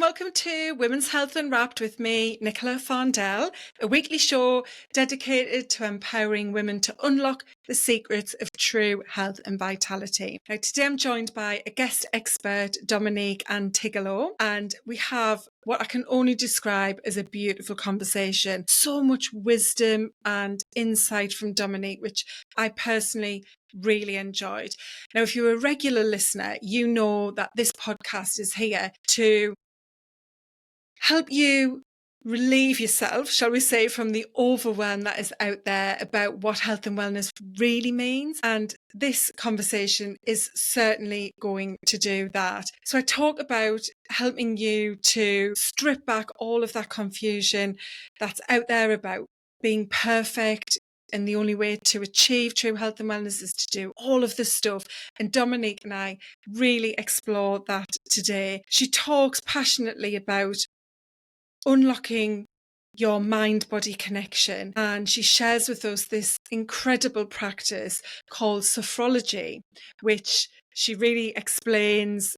welcome to Women's Health Unwrapped with me, Nicola Fondell, a weekly show dedicated to empowering women to unlock the secrets of true health and vitality. Now, today I'm joined by a guest expert, Dominique Antiglio, and we have what I can only describe as a beautiful conversation. So much wisdom and insight from Dominique, which I personally really enjoyed. Now, if you're a regular listener, you know that this podcast is here to help you relieve yourself, shall we say, from the overwhelm that is out there about what health and wellness really means. And this conversation is certainly going to do that. So I talk about helping you to strip back all of that confusion that's out there about being perfect. And the only way to achieve true health and wellness is to do all of this stuff. And Dominique and I really explore that today. She talks passionately about unlocking your mind-body connection. And she shares with us this incredible practice called Sophrology, which she really explains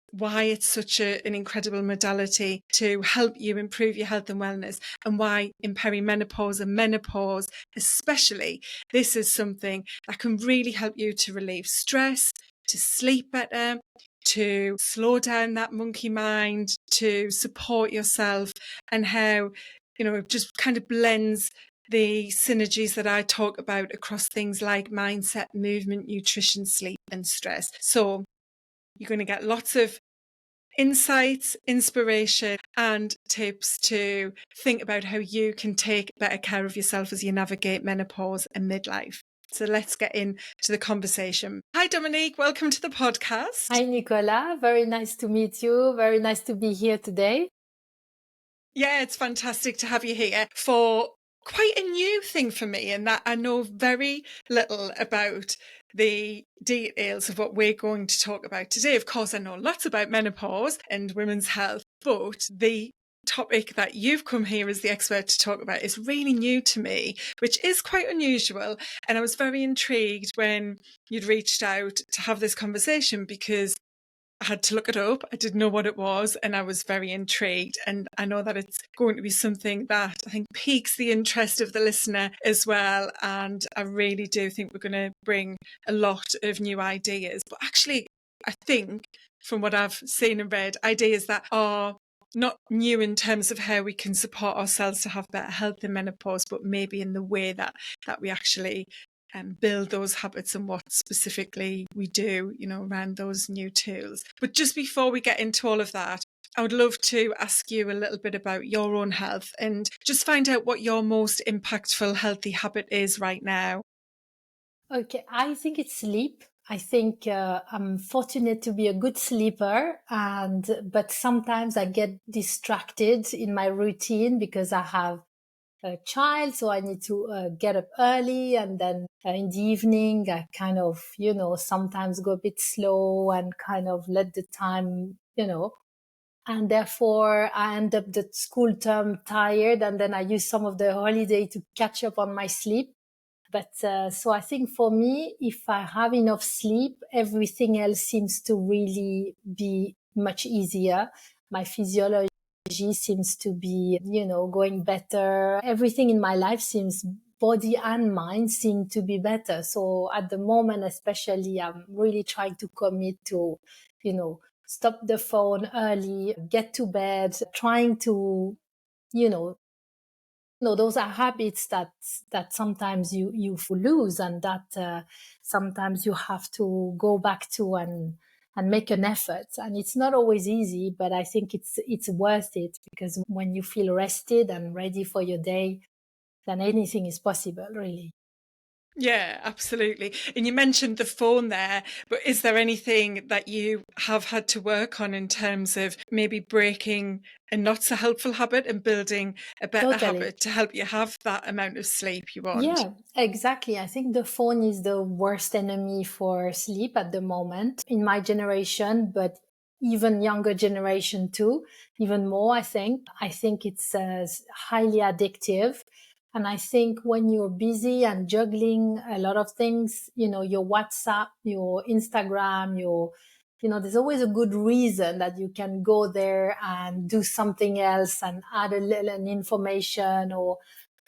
why it's such an incredible modality to help you improve your health and wellness, and why in perimenopause and menopause especially, this is something that can really help you to relieve stress, to sleep better, to slow down that monkey mind, to support yourself, and how, it just kind of blends the synergies that I talk about across things like mindset, movement, nutrition, sleep, and stress. So you're going to get lots of insights, inspiration, and tips to think about how you can take better care of yourself as you navigate menopause and midlife. So let's get into the conversation. Hi, Dominique. Welcome to the podcast. Hi, Nicola. Very nice to meet you. Very nice to be here today. Yeah, it's fantastic to have you here for quite a new thing for me, in that I know very little about the details of what we're going to talk about today. Of course, I know lots about menopause and women's health, but the topic that you've come here as the expert to talk about is really new to me, which is quite unusual. And I was very intrigued when you'd reached out to have this conversation, because I had to look it up. I didn't know what it was, and I was very intrigued. And I know that it's going to be something that I think piques the interest of the listener as well. And I really do think we're going to bring a lot of new ideas. But actually, I think from what I've seen and read, ideas that are not new in terms of how we can support ourselves to have better health in menopause, but maybe in the way that we actually build those habits and what specifically we do, around those new tools. But just before we get into all of that, I would love to ask you a little bit about your own health and just find out what your most impactful healthy habit is right now. Okay, I think it's sleep. I think I'm fortunate to be a good sleeper, but sometimes I get distracted in my routine because I have a child, so I need to get up early, and then in the evening I kind of, sometimes go a bit slow and kind of let the time, and therefore I end up the school term tired, and then I use some of the holiday to catch up on my sleep. But so I think for me, if I have enough sleep, everything else seems to really be much easier. My physiology seems to be, going better. Everything in my life seems, body and mind seem to be better. So at the moment, especially, I'm really trying to commit to, stop the phone early, get to bed, trying to, those are habits that sometimes you lose, and that sometimes you have to go back to and make an effort. And it's not always easy, but I think it's worth it, because when you feel rested and ready for your day, then anything is possible, really. Yeah, absolutely. And you mentioned the phone there, but is there anything that you have had to work on in terms of maybe breaking a not so helpful habit and building a better habit to help you have that amount of sleep you want? Yeah, exactly. I think the phone is the worst enemy for sleep at the moment in my generation, but even younger generation too, even more, I think. I think it's highly addictive. And I think when you're busy and juggling a lot of things, your WhatsApp, your Instagram, your there's always a good reason that you can go there and do something else and add a little information or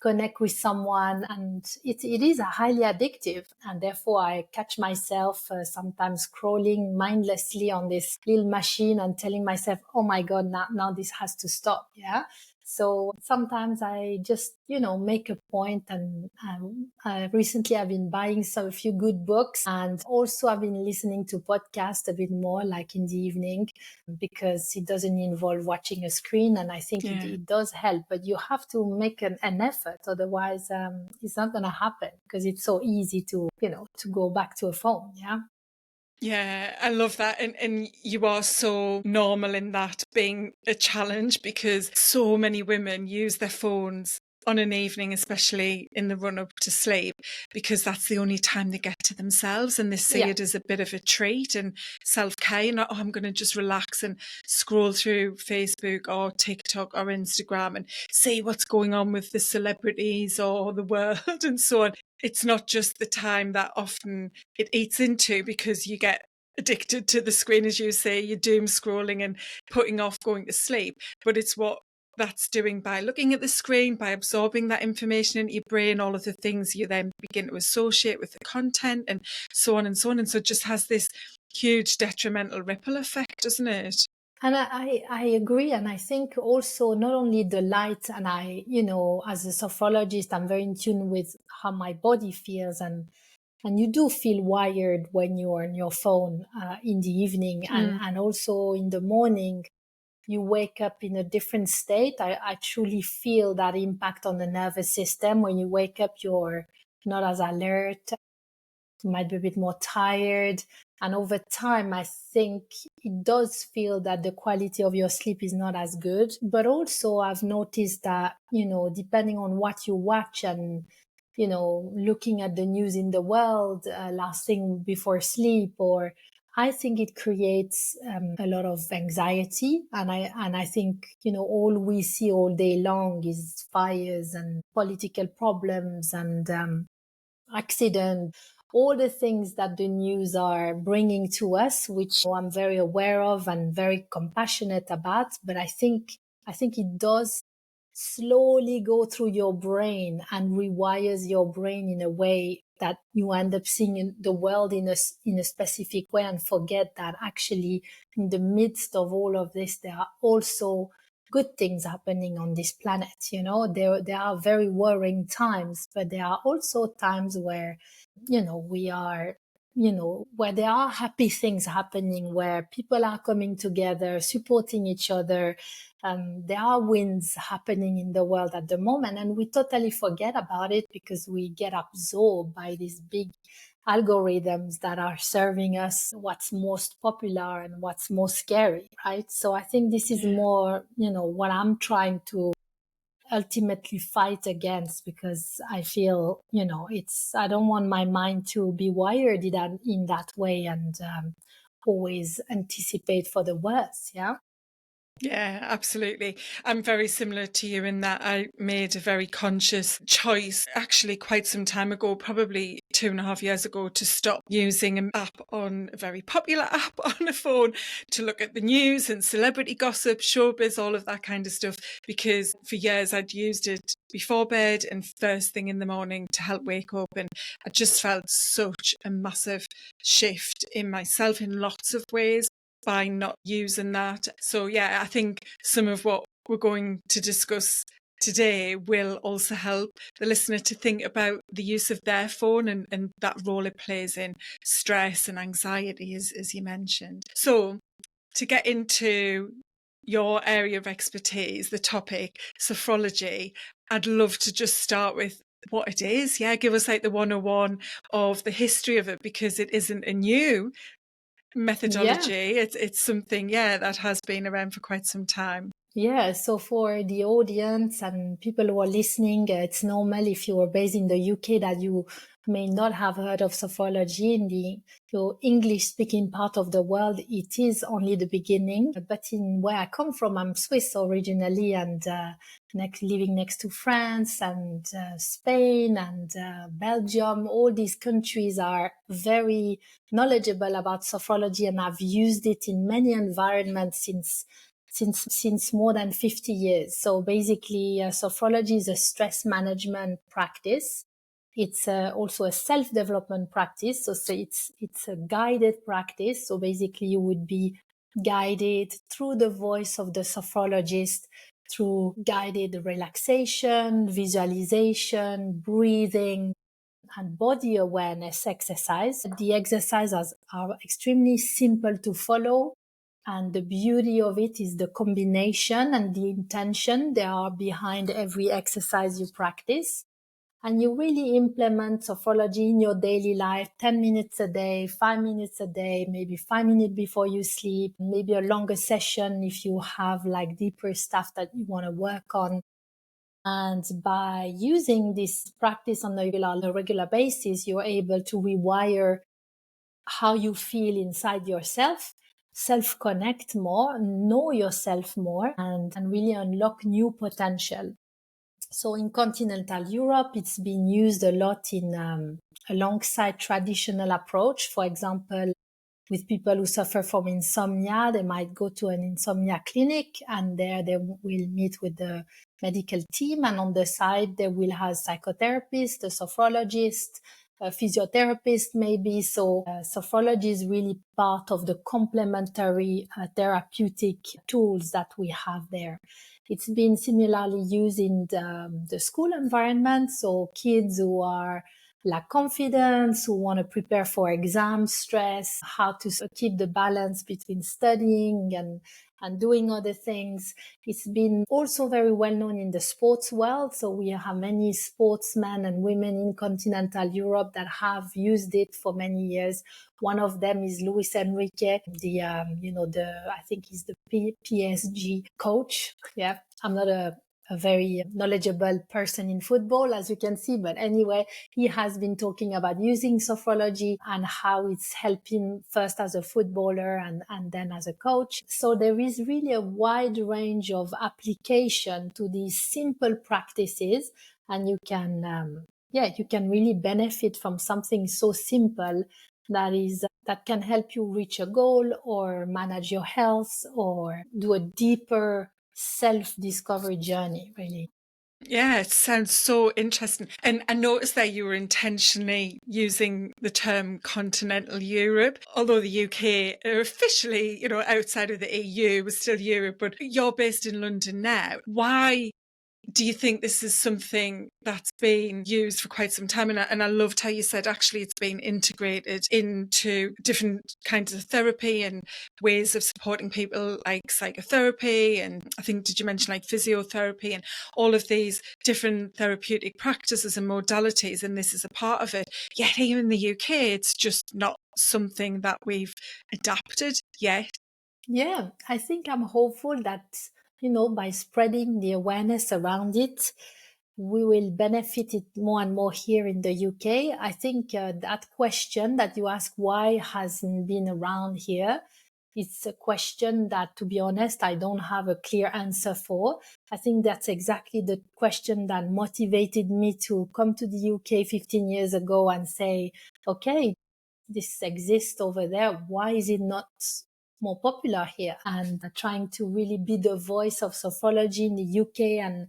connect with someone. And it is a highly addictive. And therefore I catch myself sometimes scrolling mindlessly on this little machine and telling myself, oh my God, now this has to stop. Yeah. So sometimes I just, make a point, and recently I've been buying a few good books, and also I've been listening to podcasts a bit more, like in the evening, because it doesn't involve watching a screen. And I think it does help, but you have to make an effort. Otherwise, it's not going to happen, because it's so easy to go back to a phone. Yeah. Yeah, I love that. And you are so normal in that being a challenge, because so many women use their phones on an evening, especially in the run up to sleep, because that's the only time they get to themselves, and they see it as a bit of a treat and self-care. And I'm going to just relax and scroll through Facebook or TikTok or Instagram and see what's going on with the celebrities or the world and so on. It's not just the time that often it eats into, because you get addicted to the screen, as you say, you're doom scrolling and putting off going to sleep. But it's what that's doing by looking at the screen, by absorbing that information into your brain, all of the things you then begin to associate with the content, and so on and so on. And so it just has this huge detrimental ripple effect, doesn't it? And I agree. And I think also not only the light, and as a sophrologist, I'm very in tune with how my body feels. And you do feel wired when you're on your phone in the evening, and also in the morning, you wake up in a different state. I truly feel that impact on the nervous system. When you wake up, you're not as alert, you might be a bit more tired. And over time, I think it does feel that the quality of your sleep is not as good. But also I've noticed that, depending on what you watch and, looking at the news in the world last thing before sleep, or I think it creates a lot of anxiety. And I think, all we see all day long is fires and political problems and accident, all the things that the news are bringing to us, which I'm very aware of and very compassionate about. But I think it does slowly go through your brain and rewires your brain in a way that you end up seeing the world in a specific way, and forget that actually in the midst of all of this, there are also good things happening on this planet. There are very worrying times, but there are also times where, we are, where there are happy things happening, where people are coming together, supporting each other. There are wins happening in the world at the moment, and we totally forget about it because we get absorbed by these big algorithms that are serving us what's most popular and what's most scary, right? So I think this is more, what I'm trying to ultimately fight against, because I feel, I don't want my mind to be wired in that way, and always anticipate for the worst. Yeah. Yeah, absolutely. I'm very similar to you in that I made a very conscious choice actually quite some time ago, probably 2.5 years ago, to stop using an app, a very popular app on a phone, to look at the news and celebrity gossip, showbiz, all of that kind of stuff, because for years I'd used it before bed and first thing in the morning to help wake up. And I just felt such a massive shift in myself in lots of ways by not using that. So yeah, I think some of what we're going to discuss today will also help the listener to think about the use of their phone and that role it plays in stress and anxiety, as you mentioned. So to get into your area of expertise, the topic, sophrology, I'd love to just start with what it is. Yeah, give us like the 101 of the history of it, because it isn't a new methodology. It's something, that has been around for quite some time. Yeah, so for the audience and people who are listening, it's normal if you are based in the UK that you may not have heard of sophrology in the English-speaking part of the world. It is only the beginning. But in where I come from, I'm Swiss originally, and living next to France and Spain and Belgium. All these countries are very knowledgeable about sophrology, and I've used it in many environments since more than 50 years. So basically, sophrology is a stress management practice. It's also a self-development practice. So it's a guided practice. So basically, you would be guided through the voice of the sophrologist, through guided relaxation, visualization, breathing, and body awareness exercise. The exercises are extremely simple to follow. And the beauty of it is the combination and the intention they are behind every exercise you practice. And you really implement sophrology in your daily life, 10 minutes a day, 5 minutes a day, maybe 5 minutes before you sleep, maybe a longer session if you have like deeper stuff that you want to work on. And by using this practice on a regular basis, you're able to rewire how you feel inside yourself, self-connect more, know yourself more, and really unlock new potential. So in continental Europe, it's been used a lot in alongside traditional approach. For example, with people who suffer from insomnia, they might go to an insomnia clinic, and there they will meet with the medical team. And on the side, they will have psychotherapist, a sophrologist, a physiotherapist maybe. So sophrology is really part of the complementary therapeutic tools that we have there. It's been similarly used in the school environment. So kids who are lack confidence, who want to prepare for exam stress, how to keep the balance between studying and doing other things. It's been also very well known in the sports world. So we have many sportsmen and women in continental Europe that have used it for many years. One of them is Luis Enrique, I think he's the PSG coach. Yeah, I'm not a very knowledgeable person in football, as you can see. But anyway, he has been talking about using sophrology and how it's helping first as a footballer and then as a coach. So there is really a wide range of application to these simple practices, and you can really benefit from something so simple that can help you reach a goal or manage your health or do a deeper self-discovery journey, really. Yeah, it sounds so interesting. And I noticed that you were intentionally using the term continental Europe, although the UK are officially, outside of the EU, was still Europe, but you're based in London now. Why do you think this is something that's been used for quite some time? And I loved how you said actually it's been integrated into different kinds of therapy and ways of supporting people, like psychotherapy, and I think, did you mention like physiotherapy and all of these different therapeutic practices and modalities, and this is a part of it. Yet here in the UK, it's just not something that we've adapted yet. Yeah, I think I'm hopeful that, by spreading the awareness around it, we will benefit it more and more here in the UK. I think that question that you ask, why hasn't been around here? It's a question that, to be honest, I don't have a clear answer for. I think that's exactly the question that motivated me to come to the UK 15 years ago and say, okay, this exists over there. Why is it not more popular here? And trying to really be the voice of sophrology in the UK and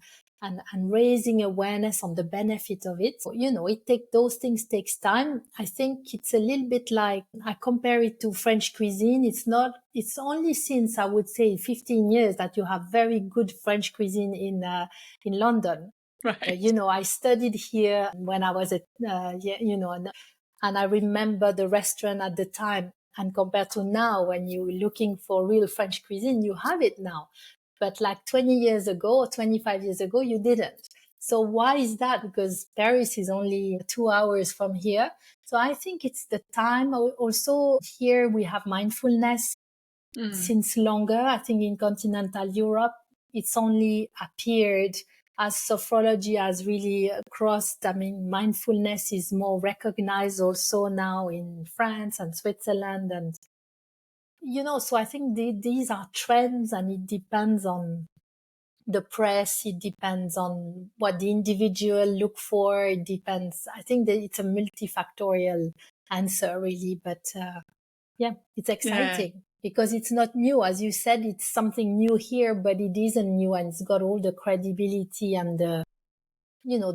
raising awareness on the benefit of it. Those things takes time. I think it's a little bit like, I compare it to French cuisine. It's only since, I would say, 15 years that you have very good French cuisine in London. Right. I studied here when I was and I remember the restaurant at the time. And compared to now, when you're looking for real French cuisine, you have it now. But like 20 years ago or 25 years ago, you didn't. So why is that? Because Paris is only 2 hours from here. So I think it's the time. Also here we have mindfulness since longer. I think in continental Europe, it's only appeared as sophrology has really crossed, mindfulness is more recognized also now in France and Switzerland. And, so I think these are trends, and it depends on the press. It depends on what the individual look for. It depends. I think that it's a multifactorial answer, really. But it's exciting because it's not new. As you said, it's something new here, but it isn't new, and it's got all the credibility and the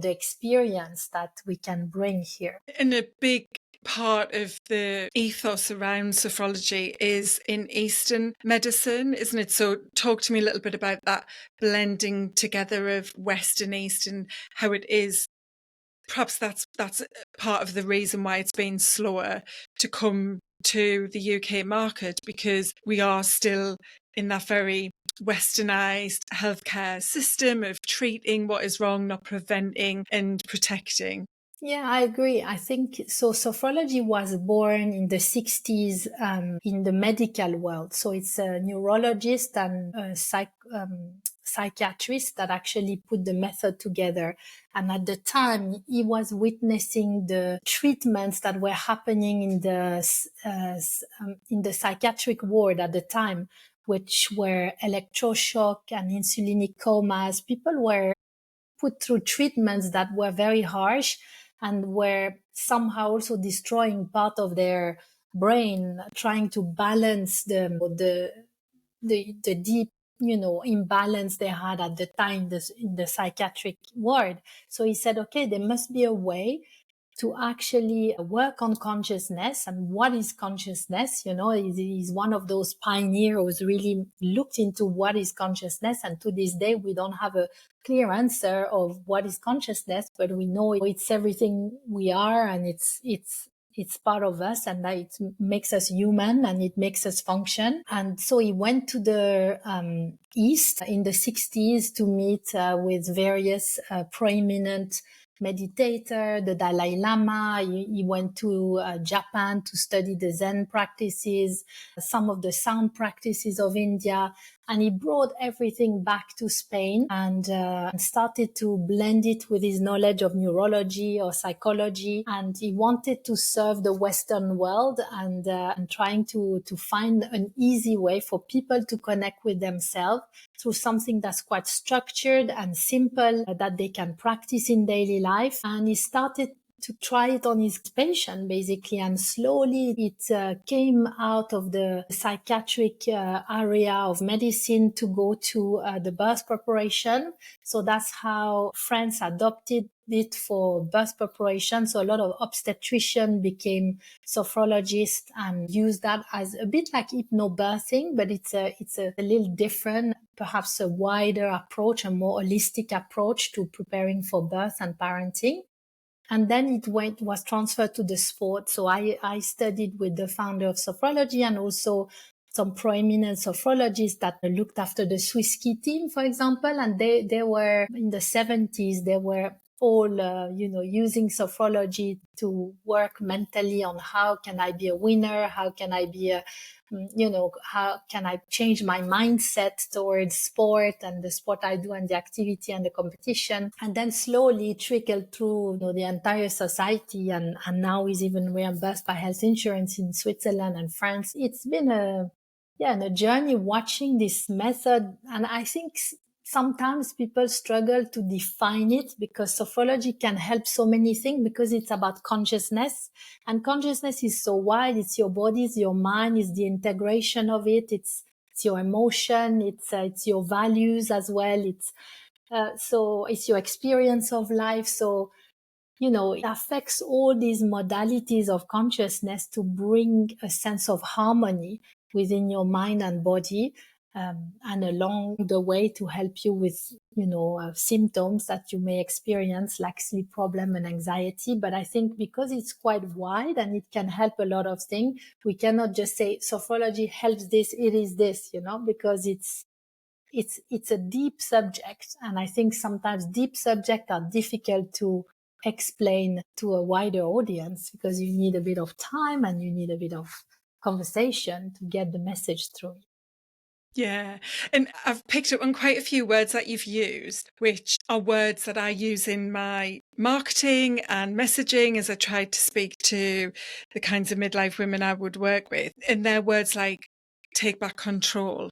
experience that we can bring here. And a big part of the ethos around sophrology is in Eastern medicine, isn't it? So talk to me a little bit about that blending together of West and East, and how it is. Perhaps that's part of the reason why it's been slower to come to the UK market, because we are still in that very westernized healthcare system of treating what is wrong, not preventing and protecting. Yeah, I agree. I think so. Sophrology was born in the 60s in the medical world. So it's a neurologist and a psychiatrist that actually put the method together. And at the time, he was witnessing the treatments that were happening in the psychiatric ward at the time, which were electroshock and insulinic comas. People were put through treatments that were very harsh and were somehow also destroying part of their brain, trying to balance the deep, imbalance they had at the time in the psychiatric ward. So he said, okay, there must be a way to actually work on consciousness. And what is consciousness? He's one of those pioneers who's really looked into what is consciousness. And to this day, we don't have a clear answer of what is consciousness, but we know it's everything we are, and it's part of us, and that it makes us human and it makes us function. And so he went to the East in the 60s to meet with various proeminent meditator, the Dalai Lama. He went to Japan to study the Zen practices, some of the sound practices of India. And he brought everything back to Spain and started to blend it with his knowledge of neurology or psychology. And he wanted to serve the Western world and trying to find an easy way for people to connect with themselves through something that's quite structured and simple that they can practice in daily life. And he started to try it on his patient, basically. And slowly it came out of the psychiatric area of medicine to go to the birth preparation. So that's how France adopted it for birth preparation. So a lot of obstetrician became sophrologists and used that as a bit like hypnobirthing, but it's a little different, perhaps a wider approach, a more holistic approach to preparing for birth and parenting. And then it was transferred to the sport. So I studied with the founder of Sophrology and also some prominent sophrologists that looked after the Swiss ski team, for example. And they were in the 70s, they were all, using sophrology to work mentally on how can I be a winner? How can I be how can I change my mindset towards sport and the sport I do and the activity and the competition? And then slowly trickled through the entire society, and now is even reimbursed by health insurance in Switzerland and France. It's been a journey watching this method. And I think sometimes people struggle to define it because sophrology can help so many things because it's about consciousness, and consciousness is so wide. It's your body, it's your mind, it's the integration of it. It's your emotion. It's your values as well. So it's your experience of life. So, it affects all these modalities of consciousness to bring a sense of harmony within your mind and body. And along the way to help you with, symptoms that you may experience like sleep problem and anxiety. But I think because it's quite wide and it can help a lot of things, we cannot just say sophrology helps this, it is this, because it's a deep subject. And I think sometimes deep subjects are difficult to explain to a wider audience because you need a bit of time and you need a bit of conversation to get the message through. Yeah. And I've picked up on quite a few words that you've used, which are words that I use in my marketing and messaging as I try to speak to the kinds of midlife women I would work with. And they're words like take back control,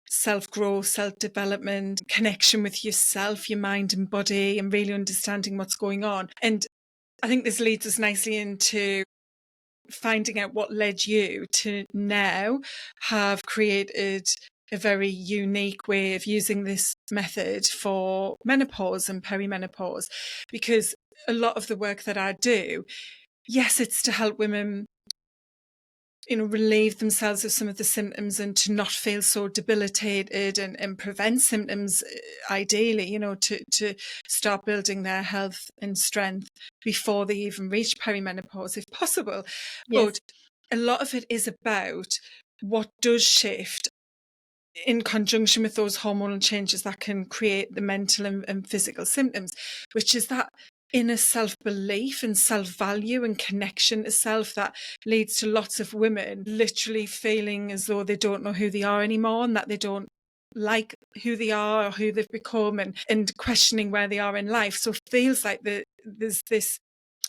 self-growth, self-development, connection with yourself, your mind and body, and really understanding what's going on. And I think this leads us nicely into finding out what led you to now have created a very unique way of using this method for menopause and perimenopause. Because a lot of the work that I do, yes, it's to help women, relieve themselves of some of the symptoms and to not feel so debilitated and prevent symptoms, ideally, to start building their health and strength before they even reach perimenopause, if possible. Yes. But a lot of it is about what does shift in conjunction with those hormonal changes that can create the mental and physical symptoms, which is that inner self-belief and self-value and connection to self that leads to lots of women literally feeling as though they don't know who they are anymore and that they don't like who they are or who they've become, and questioning where they are in life. So it feels like there's this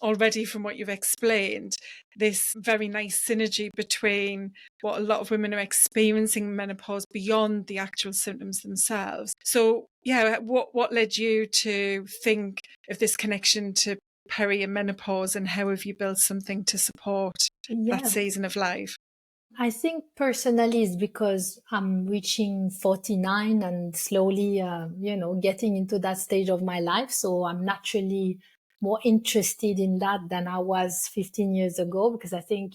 already, from what you've explained, this very nice synergy between what a lot of women are experiencing menopause beyond the actual symptoms themselves. So yeah, what led you to think of this connection to peri and menopause, and how have you built something to support that Yeah. season of life? I think personally it's because I'm reaching 49 and slowly, getting into that stage of my life. So I'm naturally more interested in that than I was 15 years ago, because I think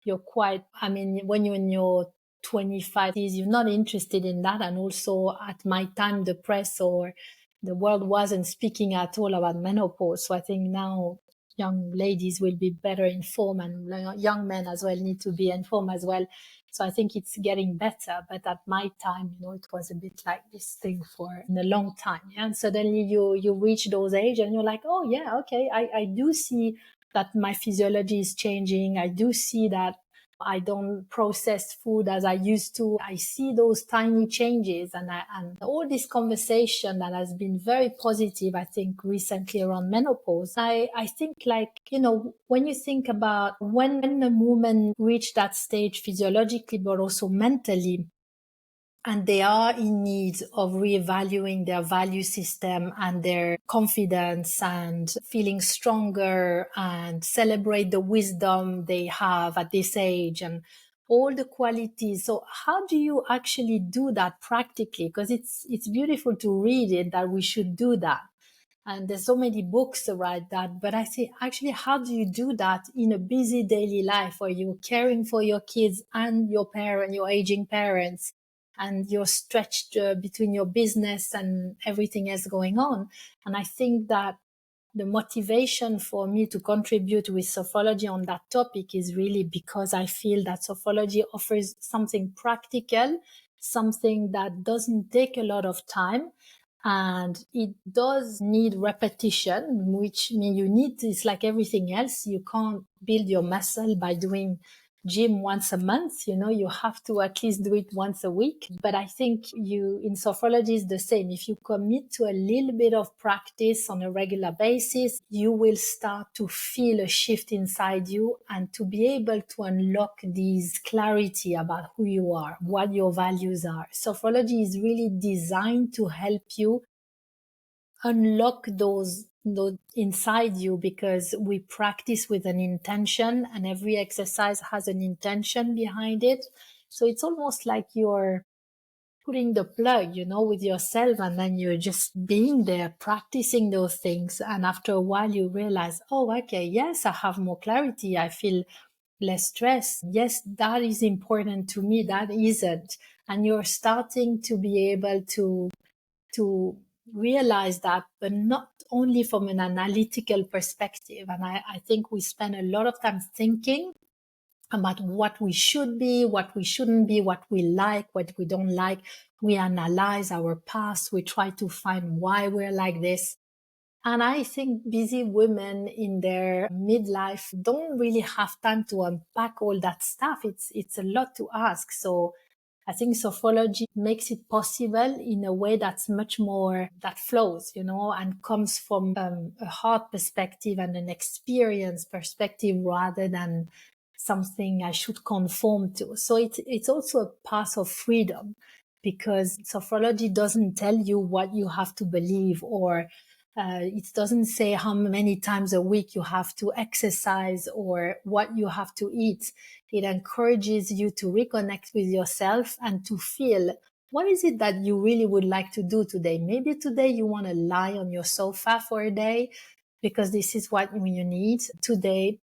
when you're in your 25s, you're not interested in that. And also at my time, the press or the world wasn't speaking at all about menopause. So I think now young ladies will be better informed, and young men as well need to be informed as well. So I think it's getting better. But at my time, it was a bit like this thing for a long time. Yeah? And suddenly you reach those age and you're like, oh yeah, okay, I do see that my physiology is changing. I do see that I don't process food as I used to. I see those tiny changes, and all this conversation that has been very positive, I think, recently around menopause. I think, when you think about when a woman reach that stage physiologically, but also mentally, and they are in need of reevaluating their value system and their confidence and feeling stronger and celebrate the wisdom they have at this age and all the qualities. So how do you actually do that practically? Because it's beautiful to read it that we should do that. And there's so many books about that. But I say, actually, how do you do that in a busy daily life where you're caring for your kids and your aging parents, and you're stretched between your business and everything else going on? And I think that the motivation for me to contribute with Sophrology on that topic is really because I feel that Sophrology offers something practical, something that doesn't take a lot of time. And it does need repetition, which means it's like everything else. You can't build your muscle by doing gym once a month. You have to at least do it once a week. But I think in sophrology is the same. If you commit to a little bit of practice on a regular basis, you will start to feel a shift inside you and to be able to unlock these clarity about who you are, what your values are. Sophrology is really designed to help you unlock those inside you, because we practice with an intention and every exercise has an intention behind it. So it's almost like you're putting the plug, with yourself, and then you're just being there, practicing those things. And after a while you realize, oh, okay, yes, I have more clarity. I feel less stress. Yes, that is important to me. That isn't. And you're starting to be able to realize that, but not only from an analytical perspective. And I think we spend a lot of time thinking about what we should be, what we shouldn't be, what we like, what we don't like. We analyze our past. We try to find why we're like this. And I think busy women in their midlife don't really have time to unpack all that stuff. It's a lot to ask. So I think sophrology makes it possible in a way that's much more, that flows, and comes from a heart perspective and an experience perspective rather than something I should conform to. So it's also a path of freedom, because sophrology doesn't tell you what you have to believe, or it doesn't say how many times a week you have to exercise or what you have to eat. It encourages you to reconnect with yourself and to feel, what is it that you really would like to do today? Maybe today you want to lie on your sofa for a day because this is what you need today.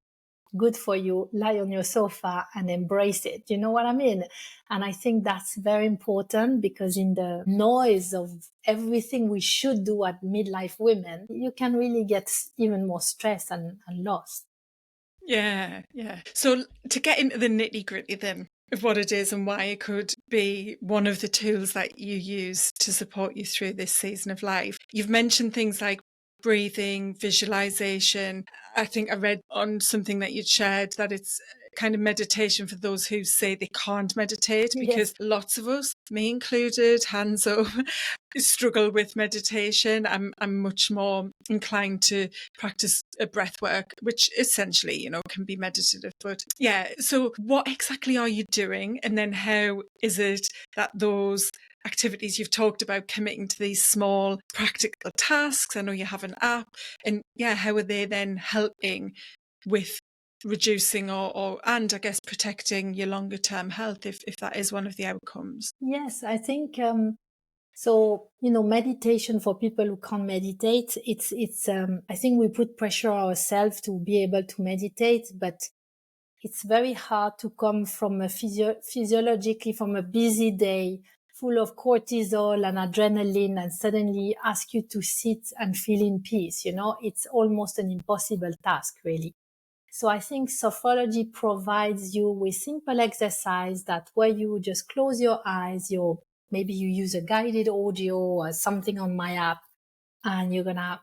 Good for you. Lie on your sofa and embrace it. You know what I mean? And I think that's very important, because in the noise of everything we should do at midlife women, you can really get even more stressed and lost. Yeah, yeah. So to get into the nitty gritty then of what it is and why it could be one of the tools that you use to support you through this season of life. You've mentioned things like breathing, visualization. I think I read on something that you'd shared that it's kind of meditation for those who say they can't meditate, because Yes. lots of us, me included, hands up, struggle with meditation. I'm much more inclined to practice a breath work, which essentially, can be meditative. But yeah, so what exactly are you doing? And then how is it that those activities you've talked about, committing to these small practical tasks, I know you have an app, and yeah, how are they then helping with reducing and I guess protecting your longer term health if that is one of the outcomes? Yes, I think so, meditation for people who can't meditate, I think we put pressure on ourselves to be able to meditate, but it's very hard to come from a physiologically from a busy day full of cortisol and adrenaline and suddenly ask you to sit and feel in peace. It's almost an impossible task, really. So I think sophrology provides you with simple exercise that where you just close your eyes, maybe you use a guided audio or something on my app, and you're gonna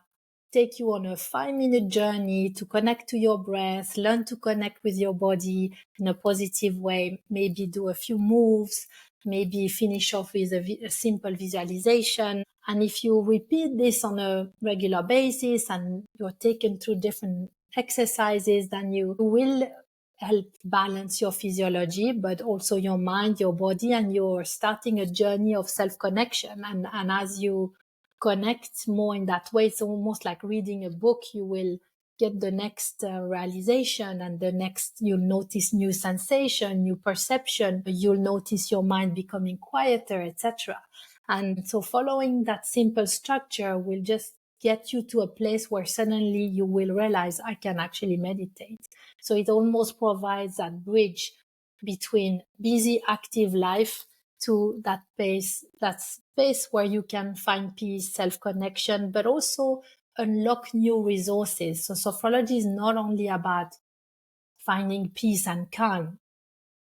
take you on a 5-minute journey to connect to your breath, learn to connect with your body in a positive way, maybe do a few moves, maybe finish off with a simple visualization. And if you repeat this on a regular basis and you're taken through different exercises, then you will help balance your physiology, but also your mind, your body, and you're starting a journey of self-connection. And as you connect more in that way, it's almost like reading a book. You will get the next realization, and the next you'll notice new sensation, new perception. You'll notice your mind becoming quieter, etc. And so following that simple structure will just get you to a place where suddenly you will realize, I can actually meditate. So it almost provides that bridge between busy, active life to that space where you can find peace, self-connection, but also unlock new resources. So sophrology is not only about finding peace and calm.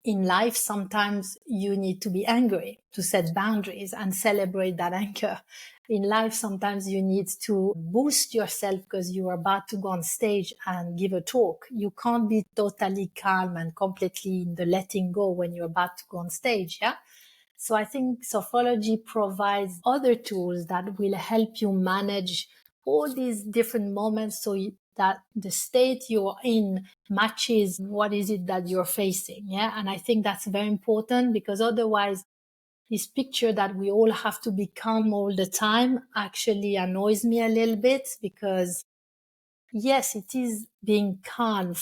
In life, sometimes you need to be angry to set boundaries and celebrate that anger. In life, sometimes you need to boost yourself because you are about to go on stage and give a talk. You can't be totally calm and completely in the letting go when you're about to go on stage. Yeah. So I think sophrology provides other tools that will help you manage all these different moments so that the state you're in matches what is it that you're facing. Yeah. And I think that's very important, because otherwise this picture that we all have to be calm all the time actually annoys me a little bit, because yes, it is being calm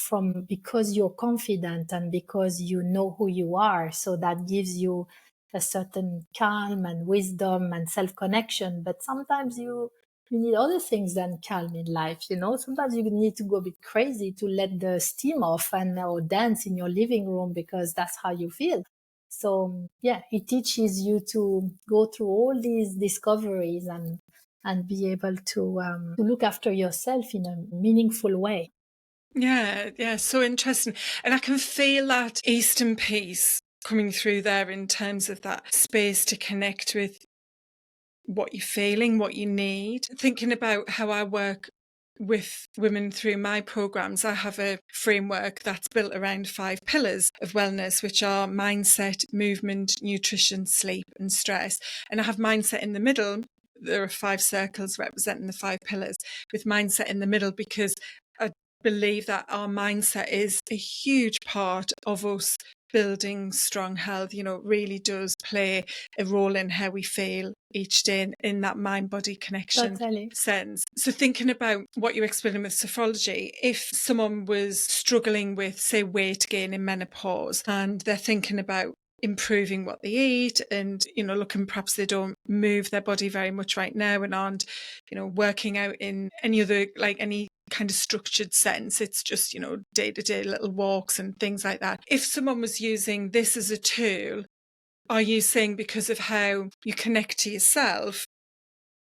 because you're confident and because you know who you are. So that gives you a certain calm and wisdom and self-connection. But sometimes you need other things than calm in life. Sometimes you need to go a bit crazy to let the steam off or dance in your living room because that's how you feel. So yeah, it teaches you to go through all these discoveries and be able to look after yourself in a meaningful way. Yeah, so interesting. And I can feel that Eastern piece coming through there in terms of that space to connect with what you're feeling, what you need. Thinking about how I work with women through my programs, I have a framework that's built around 5 pillars of wellness, which are mindset, movement, nutrition, sleep, and stress. And I have mindset in the middle. There are 5 circles representing the 5 pillars, with mindset in the middle, because I believe that our mindset is a huge part of us building strong health. You know, it really does play a role in how we feel each day in that mind-body connection Totally. sense. So thinking about what you're explaining with sophrology, if someone was struggling with, say, weight gain in menopause, and they're thinking about improving what they eat, and, you know, looking, perhaps they don't move their body very much right now and aren't, you know, working out in any other, like any kind of structured sense. It's just, you know, day-to-day little walks and things like that. If someone was using this as a tool, are you saying because of how you connect to yourself,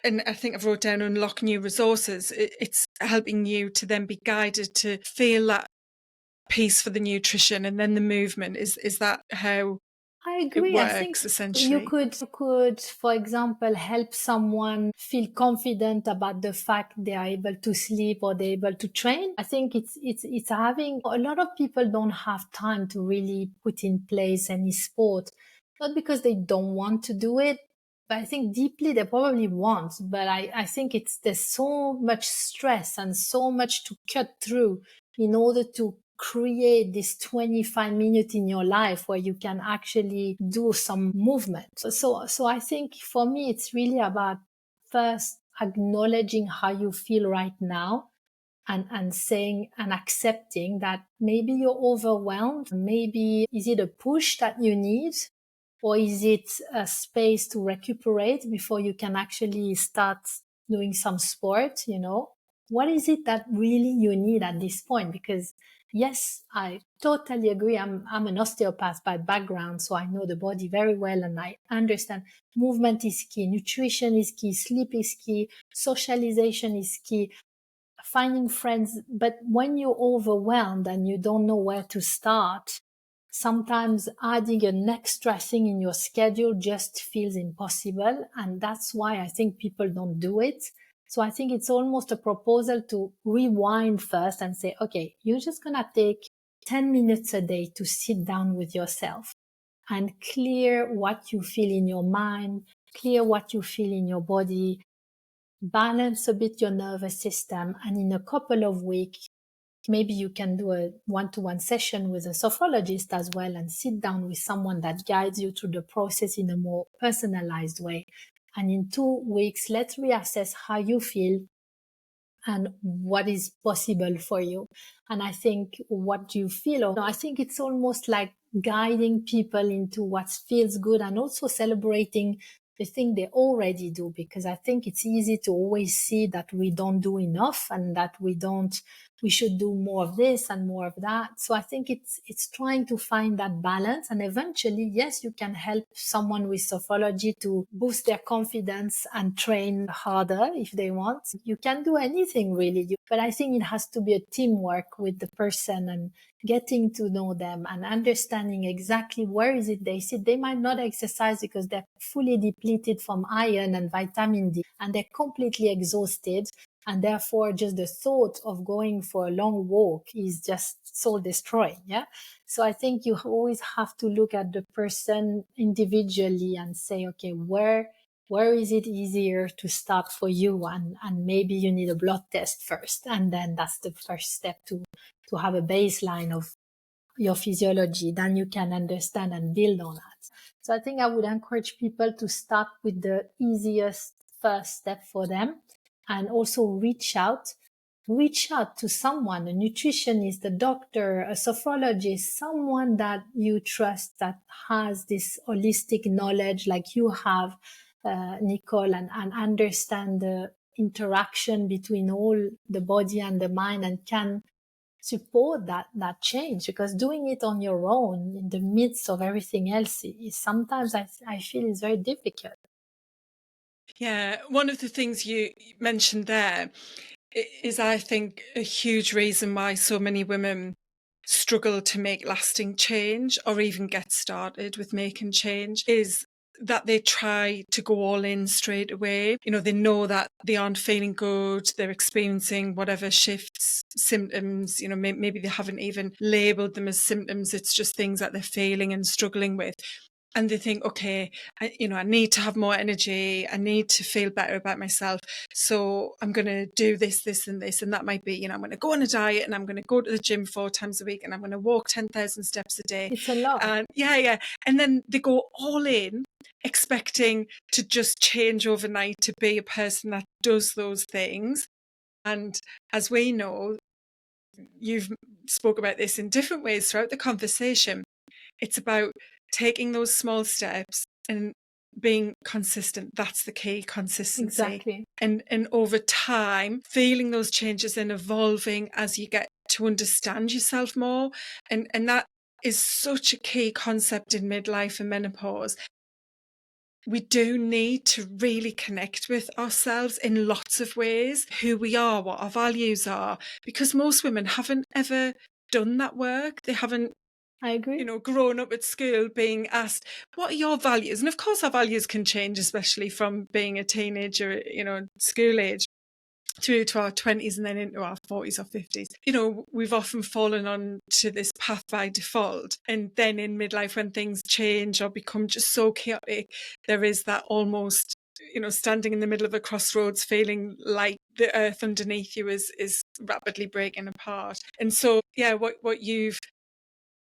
and I think I've wrote down unlock new resources, it's helping you to then be guided to feel that peace for the nutrition and then the movement? Is that how I it agree. I think works, you essentially? could, for example, help someone feel confident about the fact they are able to sleep or they're able to train. I think it's having a lot of people don't have time to really put in place any sport, not because they don't want to do it, but I think deeply they probably want. But I think there's so much stress and so much to cut through in order to create this 25 minutes in your life where you can actually do some movement. So I think for me, it's really about first acknowledging how you feel right now, and saying and accepting that maybe you're overwhelmed. Maybe is it a push that you need, or is it a space to recuperate before you can actually start doing some sport? What is it that really you need at this point? Because yes, I totally agree. I'm an osteopath by background, so I know the body very well, and I understand movement is key, nutrition is key, sleep is key, socialization is key, finding friends. But when you're overwhelmed and you don't know where to start, sometimes adding an extra thing in your schedule just feels impossible. And that's why I think people don't do it. So I think it's almost a proposal to rewind first and say, okay, you're just going to take 10 minutes a day to sit down with yourself and clear what you feel in your mind, clear what you feel in your body, balance a bit your nervous system. And in a couple of weeks, maybe you can do a one-to-one session with a sophrologist as well, and sit down with someone that guides you through the process in a more personalized way. And in 2 weeks, let's reassess how you feel and what is possible for you. And I think what you feel, or I think it's almost like guiding people into what feels good, and also celebrating the thing they already do, because I think it's easy to always see that we don't do enough, and that we should do more of this and more of that. So I think it's trying to find that balance. And eventually, yes, you can help someone with sophrology to boost their confidence and train harder if they want. You can do anything really, but I think it has to be a teamwork with the person, and getting to know them and understanding exactly where is it they sit. They might not exercise because they're fully depleted from iron and vitamin D, and they're completely exhausted. And therefore, just the thought of going for a long walk is just soul destroying. Yeah. So I think you always have to look at the person individually and say, okay, where is it easier to start for you? And maybe you need a blood test first. And then that's the first step to have a baseline of your physiology. Then you can understand and build on that. So I think I would encourage people to start with the easiest first step for them, and also reach out to someone, a nutritionist, a doctor, a sophrologist, someone that you trust, that has this holistic knowledge like you have, Nicole, and understand the interaction between all the body and the mind, and can support that change. Because doing it on your own in the midst of everything else is sometimes, I feel, is very difficult. Yeah, one of the things you mentioned there is, I think, a huge reason why so many women struggle to make lasting change or even get started with making change, is that they try to go all in straight away. You know, they know that they aren't feeling good, they're experiencing whatever shifts, symptoms, you know, maybe they haven't even labelled them as symptoms, it's just things that they're feeling and struggling with. And they think, okay, I need to have more energy. I need to feel better about myself. So I'm going to do this, this, and this. And that might be, I'm going to go on a diet and I'm going to go to the gym 4 times a week and I'm going to walk 10,000 steps a day. It's a lot. And yeah. And then they go all in, expecting to just change overnight to be a person that does those things. And as we know, you've spoke about this in different ways throughout the conversation. It's about taking those small steps and being consistent. That's the key, consistency. Exactly. And over time, feeling those changes and evolving as you get to understand yourself more. And that is such a key concept in midlife and menopause. We do need to really connect with ourselves in lots of ways, who we are, what our values are, because most women haven't ever done that work. They haven't, I agree. grown up at school being asked, what are your values? And of course, our values can change, especially from being a teenager, school age, through to our 20s and then into our 40s or 50s. We've often fallen on to this path by default. And then in midlife, when things change or become just so chaotic, there is that almost, standing in the middle of a crossroads, feeling like the earth underneath you is rapidly breaking apart. And so, yeah, what you've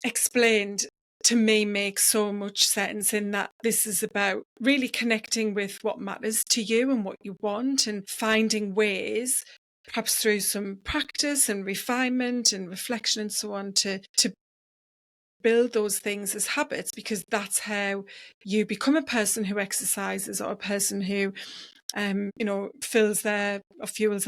explained to me makes so much sense, in that this is about really connecting with what matters to you and what you want, and finding ways, perhaps through some practice and refinement and reflection and so on, to build those things as habits, because that's how you become a person who exercises, or a person who fuels their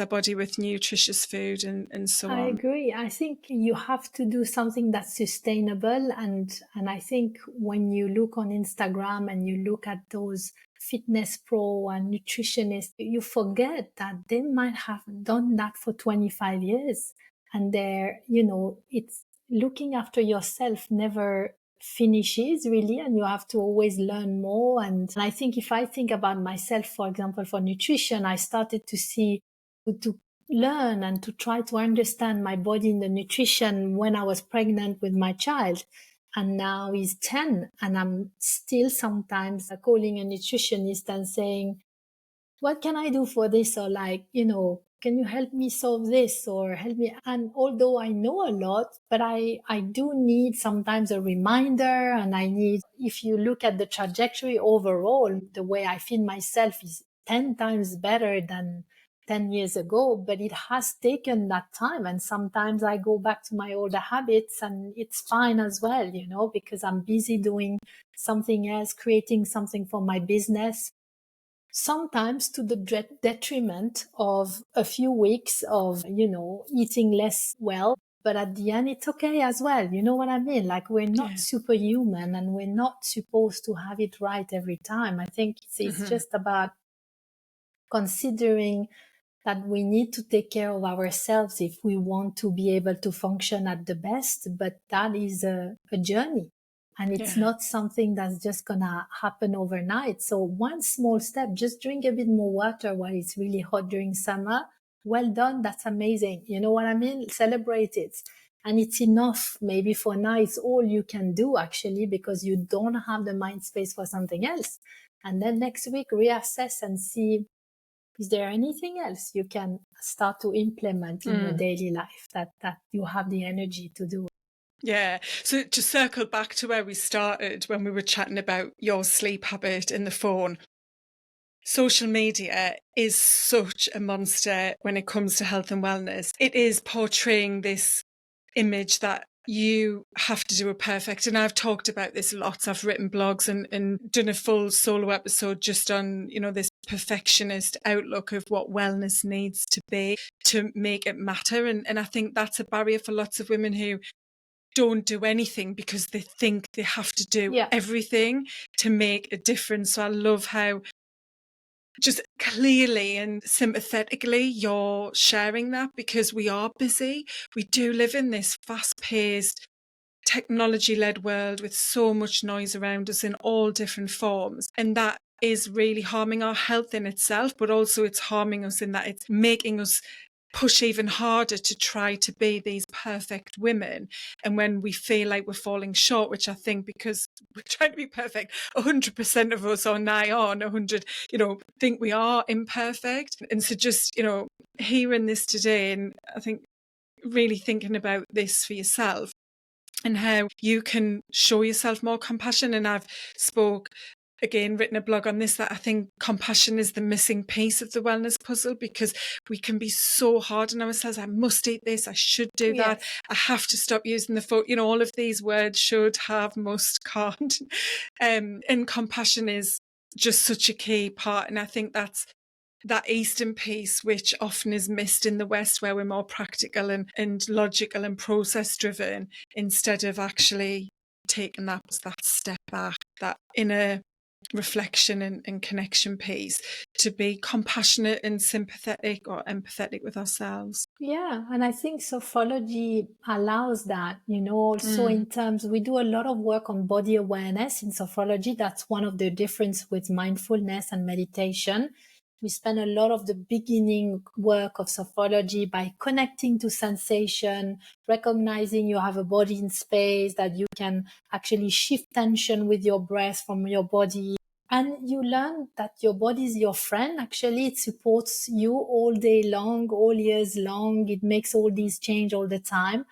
body with nutritious food and so I on. agree. I think you have to do something that's sustainable. And I think when you look on Instagram and you look at those fitness pro and nutritionists, you forget that they might have done that for 25 years. And it's looking after yourself never finishes really, and you have to always learn more. And I think if I think about myself, for example, for nutrition, I started to see to learn and to try to understand my body in the nutrition when I was pregnant with my child. And now he's 10, and I'm still sometimes calling a nutritionist and saying, what can I do for this? Or can you help me solve this, or help me? And although I know a lot, but I do need sometimes a reminder. And if you look at the trajectory overall, the way I feel myself is 10 times better than 10 years ago, but it has taken that time. And sometimes I go back to my older habits, and it's fine as well, because I'm busy doing something else, creating something for my business. Sometimes to the detriment of a few weeks of, eating less well. But at the end, it's okay as well. You know what I mean? Like, we're not superhuman, and we're not supposed to have it right every time. I think it's just about considering that we need to take care of ourselves if we want to be able to function at the best. But that is a journey. And it's not something that's just going to happen overnight. So one small step, just drink a bit more water while it's really hot during summer. Well done. That's amazing. You know what I mean? Celebrate it. And it's enough. Maybe for now, it's all you can do, actually, because you don't have the mind space for something else. And then next week, reassess and see, is there anything else you can start to implement in your daily life that you have the energy to do? Yeah. So to circle back to where we started when we were chatting about your sleep habit and the phone, social media is such a monster when it comes to health and wellness. It is portraying this image that you have to do it perfect. And I've talked about this lots. I've written blogs and done a full solo episode just on, this perfectionist outlook of what wellness needs to be to make it matter. And I think that's a barrier for lots of women who don't do anything because they think they have to do everything to make a difference. So I love how just clearly and sympathetically you're sharing that, because we are busy. We do live in this fast-paced technology-led world with so much noise around us in all different forms. And that is really harming our health in itself, but also it's harming us in that it's making us push even harder to try to be these perfect women. And when we feel like we're falling short, which I think because we're trying to be perfect, 100% of us, or nigh on 100, think we are imperfect. And so just, hearing this today, and I think really thinking about this for yourself and how you can show yourself more compassion. And I've written a blog on this, that I think compassion is the missing piece of the wellness puzzle, because we can be so hard on ourselves. I must eat this, I should do that, I have to stop using the phone, all of these words: should, have, must, can't. And compassion is just such a key part. And I think that's that Eastern piece, which often is missed in the West, where we're more practical and logical and process driven, instead of actually taking that step back, that inner reflection and connection piece, to be compassionate and sympathetic or empathetic with ourselves. Yeah, and I think sophrology allows that, also in terms, we do a lot of work on body awareness in sophrology. That's one of the difference with mindfulness and meditation. We spend a lot of the beginning work of sophrology by connecting to sensation, recognizing you have a body in space, that you can actually shift tension with your breath from your body. And you learn that your body is your friend. Actually, it supports you all day long, all years long. It makes all these change all the time,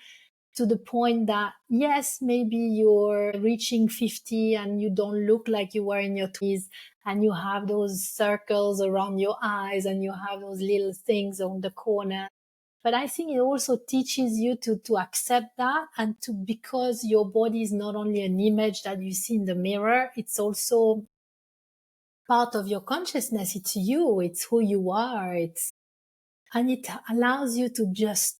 to the point that, yes, maybe you're reaching 50 and you don't look like you were in your 20s, and you have those circles around your eyes and you have those little things on the corner. But I think it also teaches you to accept that, and because your body is not only an image that you see in the mirror, it's also part of your consciousness. It's you, it's who you are. And it allows you to just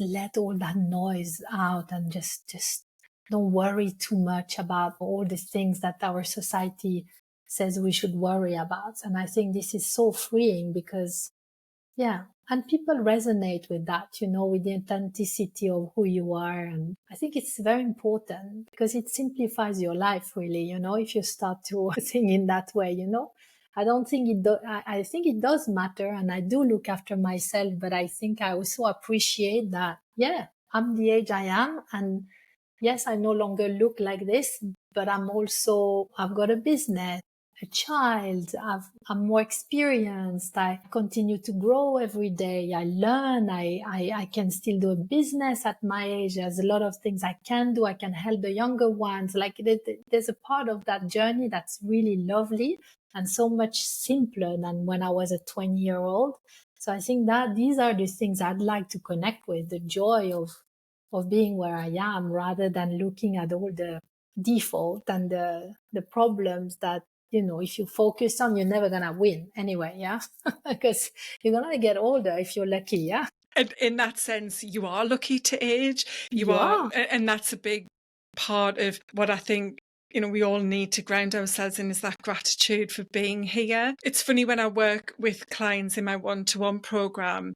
let all that noise out, and just don't worry too much about all the things that our society says we should worry about. And I think this is so freeing, because and people resonate with that, with the authenticity of who you are. And I think it's very important, because it simplifies your life, really, if you start to think in that way, I don't think I think it does matter, and I do look after myself, but I think I also appreciate that, I'm the age I am, and yes, I no longer look like this, but I've got a business, a child, I'm more experienced, I continue to grow every day, I learn, I can still do a business at my age, there's a lot of things I can do, I can help the younger ones, like there's a part of that journey that's really lovely, and so much simpler than when I was a 20-year-old. So I think that these are the things I'd like to connect with, the joy of being where I am, rather than looking at all the default and the problems that, if you focus on, you're never going to win anyway. Because you're going to get older if you're lucky. Yeah. And in that sense, you are lucky to age. You are. And that's a big part of what I think, we all need to ground ourselves in, is that gratitude for being here. It's funny, when I work with clients in my one-to-one program,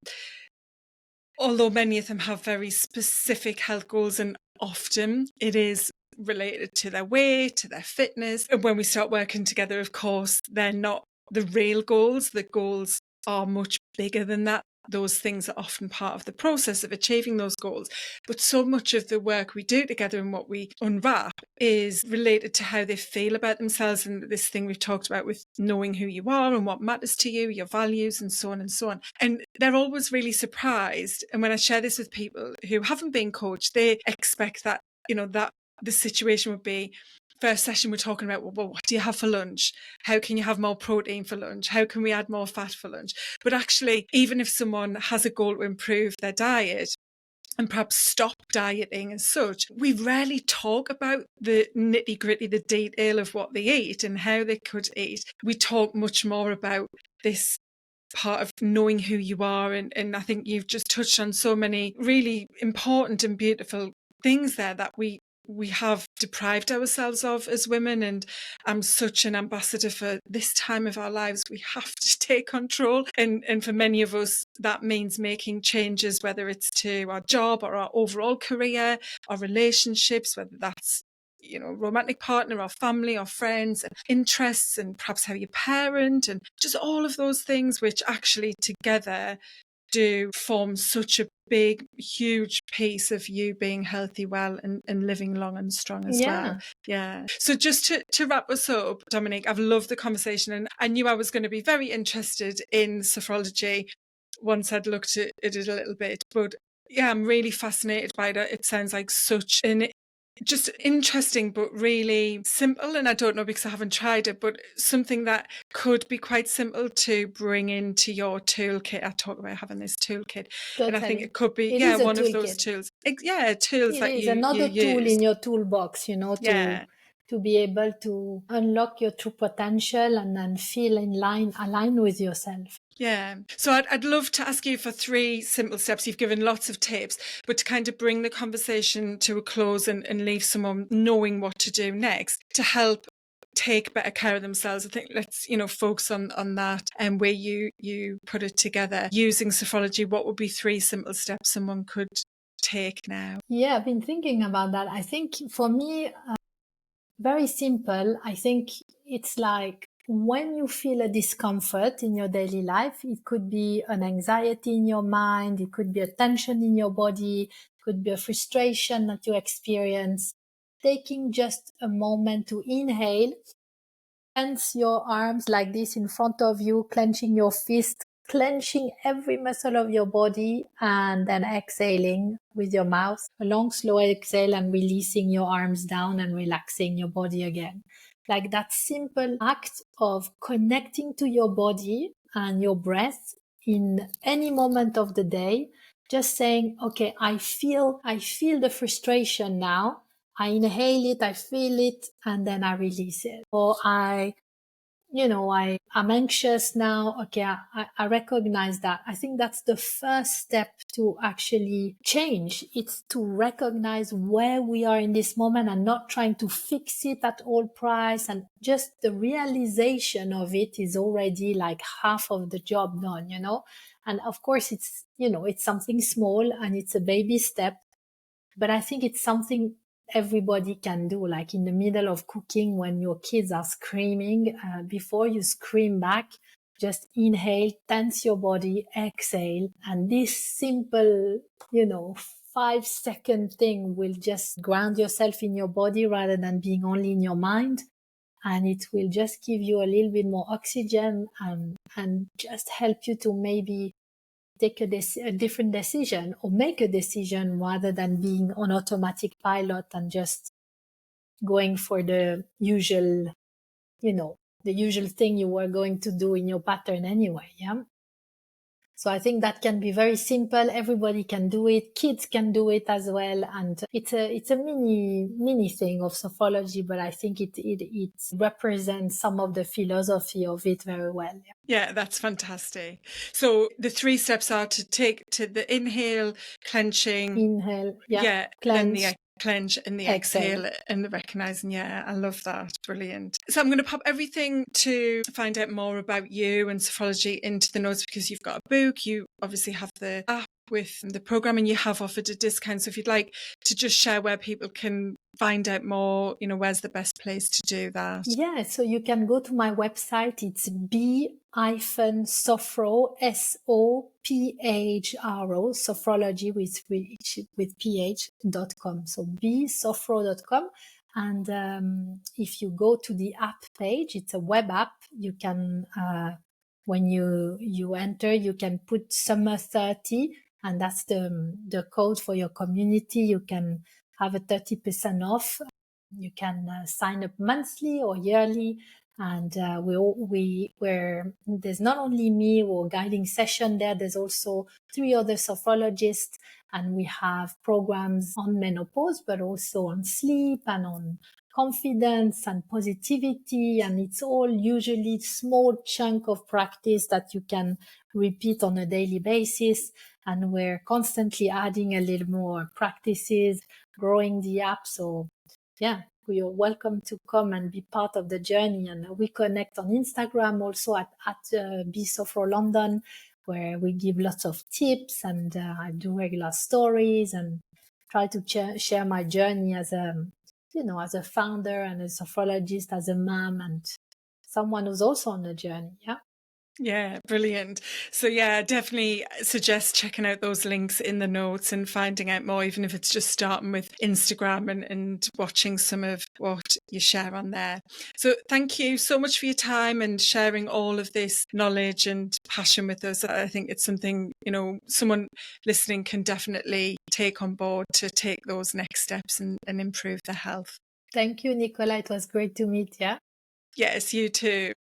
although many of them have very specific health goals, and often it is related to their weight, to their fitness. And when we start working together, of course, they're not the real goals. The goals are much bigger than that. Those things are often part of the process of achieving those goals. But so much of the work we do together and what we unwrap is related to how they feel about themselves, and this thing we've talked about with knowing who you are and what matters to you, your values, and so on and so on. And they're always really surprised. And when I share this with people who haven't been coached, they expect that, that the situation would be, first session we're talking about, well, what do you have for lunch? How can you have more protein for lunch? How can we add more fat for lunch? But actually, even if someone has a goal to improve their diet and perhaps stop dieting as such, we rarely talk about the nitty gritty, the detail of what they eat and how they could eat. We talk much more about this part of knowing who you are. And I think you've just touched on so many really important and beautiful things there that we we have deprived ourselves of as women. And I'm such an ambassador for this time of our lives. We have to take control. And for many of us, that means making changes, whether it's to our job or our overall career, our relationships, whether that's romantic partner or family or friends, and interests, and perhaps how you parent, and just all of those things which actually together do form such a big, huge piece of you being healthy, well, and living long and strong as well. Yeah. So just to wrap us up, Dominique, I've loved the conversation, and I knew I was going to be very interested in sophrology once I'd looked at it a little bit. But yeah, I'm really fascinated by it. It sounds like such an just interesting, but really simple. And I don't know because I haven't tried it, but something that could be quite simple to bring into your toolkit. I talk about having this toolkit, Totally. and I think it could be one of those tools. Tools it that is you another tool use in your toolbox, to be able to unlock your true potential and then feel aligned with yourself. Yeah. So I'd love to ask you for 3 simple steps. You've given lots of tips, but to kind of bring the conversation to a close and leave someone knowing what to do next to help take better care of themselves. I think let's, focus on that and where you put it together using sophrology. What would be 3 simple steps someone could take now? Yeah, I've been thinking about that. I think for me, very simple. I think it's like when you feel a discomfort in your daily life, it could be an anxiety in your mind, it could be a tension in your body, it could be a frustration that you experience. Taking just a moment to inhale, tense your arms like this in front of you, clenching your fist, clenching every muscle of your body, and then exhaling with your mouth. A long, slow exhale and releasing your arms down and relaxing your body again. Like that simple act of connecting to your body and your breath in any moment of the day, just saying, okay, I feel the frustration now. I inhale it, I feel it, and then I release it. Or I'm anxious now. Okay, I recognize that. I think that's the first step to actually change. It's to recognize where we are in this moment and not trying to fix it at all price. And just the realization of it is already like half of the job done, And of course, it's something small and it's a baby step, but I think it's something everybody can do, like in the middle of cooking when your kids are screaming, before you scream back, just inhale, tense your body, exhale. And this simple, 5-second thing will just ground yourself in your body rather than being only in your mind. And it will just give you a little bit more oxygen and just help you to maybe take a different decision or make a decision rather than being on automatic pilot and just going for the usual, the usual thing you were going to do in your pattern anyway. Yeah. So I think that can be very simple. Everybody can do it. Kids can do it as well. And it's a mini thing of sophrology, but I think it represents some of the philosophy of it very well. Yeah, that's fantastic. So the 3 steps are to take to the inhale, clenching. Inhale. Yeah. Then Clench. the clench and the exhale and the recognizing. Yeah, I love that. Brilliant. So I'm going to pop everything to find out more about you and sophrology into the notes because you've got a book. You obviously have the app with the program and you have offered a discount. So if you'd like to just share where people can find out more, where's the best place to do that? Yeah, so you can go to my website. It's b-sophro, S-O-P-H-R-O, sophrology with ph.com. So bsophro.com. And if you go to the app page, it's a web app. You can, when you enter, you can put summer 30, and that's the code for your community. You can have a 30% off. You can sign up monthly or yearly, and there's not only me or guiding session there. There's also 3 other sophrologists, and we have programs on menopause, but also on sleep and on confidence and positivity. And it's all usually small chunk of practice that you can repeat on a daily basis. And we're constantly adding a little more practices, growing the app. So yeah, you're welcome to come and be part of the journey. And we connect on Instagram also at Be Sophro London, where we give lots of tips, and I do regular stories and try to share my journey as a founder and a sophrologist, as a mom, and someone who's also on the journey. Yeah. Yeah, brilliant. So yeah, definitely suggest checking out those links in the notes and finding out more, even if it's just starting with Instagram and watching some of what you share on there. So thank you so much for your time and sharing all of this knowledge and passion with us. I think it's something, someone listening can definitely take on board to take those next steps and improve their health. Thank you, Nicola. It was great to meet you. Yes, you too.